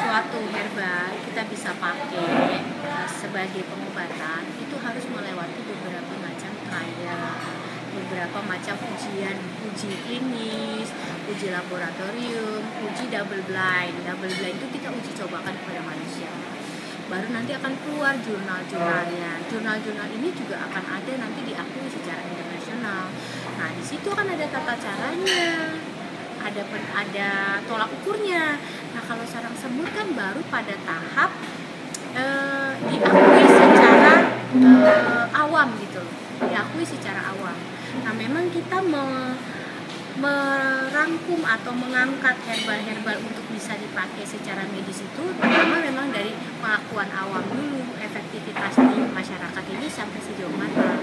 Suatu herbal kita bisa pakai sebagai pengobatan itu harus melewati beberapa macam trial, beberapa macam uji klinis, uji laboratorium, uji double blind. Double blind itu kita uji cobakan kepada manusia. Baru nanti akan keluar jurnal-jurnalnya. Jurnal-jurnal ini juga akan ada nanti diakui secara internasional. Nah, di situ kan ada tata caranya, ada tolak ukurnya. Nah, kalau sarang semut kan baru pada tahap diakui secara awam gitu, diakui secara awam. Nah, memang kita merangkum atau mengangkat herbal-herbal untuk bisa dipakai secara medis itu pertama memang dari pengakuan awam dulu, efektivitas di masyarakat ini sampai sejauh mana.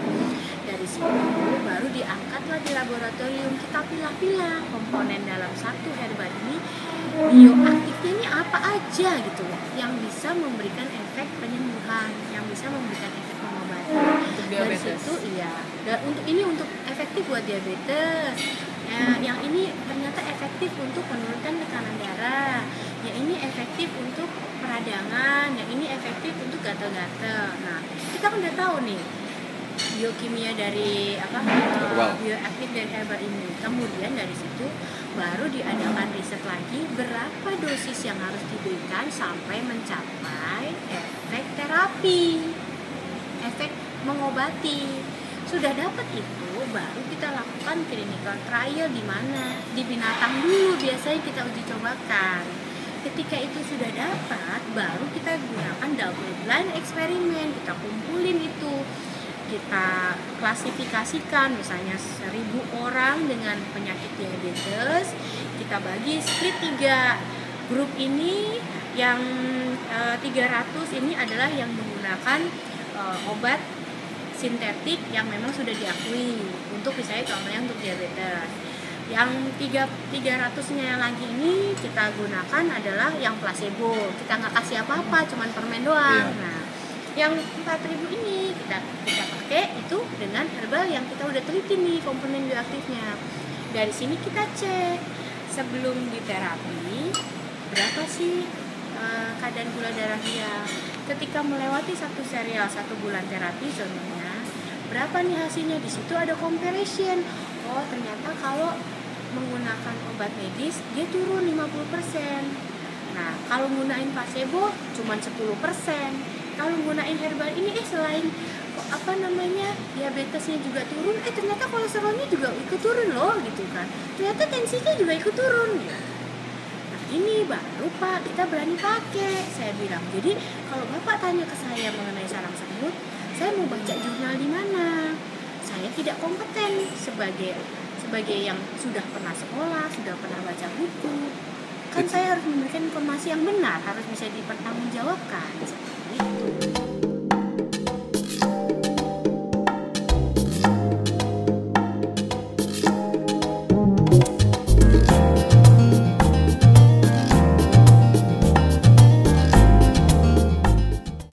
Dari situ baru diangkatlah di laboratorium, kita pilah-pilah komponen dalam satu herbal ini, bioaktifnya ini apa aja gitu yang bisa memberikan efek penyembuhan, yang bisa memberikan efek pengobatan. Dari situ untuk efektif buat diabetes. Yang ini ternyata efektif untuk menurunkan tekanan darah, yang ini efektif untuk peradangan, yang ini efektif untuk gatal-gatal. Nah, kita kan udah tahu nih biokimia dari bioaktif dari herbal ini. Kemudian dari situ baru diadakan riset lagi berapa dosis yang harus diberikan sampai mencapai efek terapi, efek mengobati. Sudah dapat itu, baru kita lakukan clinical trial di mana? Di binatang dulu biasanya kita uji cobakan. Ketika itu sudah dapat, baru kita gunakan double blind eksperimen. Kita kumpulin itu, kita klasifikasikan misalnya 1000 orang dengan penyakit diabetes, kita bagi split 3 grup ini. Yang 300 ini adalah yang menggunakan obat sintetik yang memang sudah diakui untuk misalnya contohnya untuk diabetes. Yang 300-nya lagi ini kita gunakan adalah yang placebo, kita nggak kasih apa-apa, cuman permen doang. Nah, yang 4000 ini kita pakai itu dengan herbal yang kita udah teliti nih komponen bioaktifnya. Dari sini kita cek sebelum diterapi berapa sih kadar gula darah dia. Ketika melewati satu serial 1 bulan terapi contohnya, berapa nih hasilnya? Di situ ada comparison. Oh, ternyata kalau menggunakan obat medis dia turun 50%. Nah, kalau gunain placebo cuma 10%. Kalau gunain herbal ini selain diabetesnya juga turun, ternyata kolesterolnya juga ikut turun loh gitu kan. Ternyata tensinya juga ikut turun ya. Nah, ini baru Pak kita berani pakai. Saya bilang, jadi kalau Bapak tanya ke saya mengenai sarang semut, saya mau baca jurnal di mana? Saya tidak kompeten sebagai yang sudah pernah sekolah, sudah pernah baca buku. Kan saya harus memberikan informasi yang benar, harus bisa dipertanggungjawabkan. Seperti itu.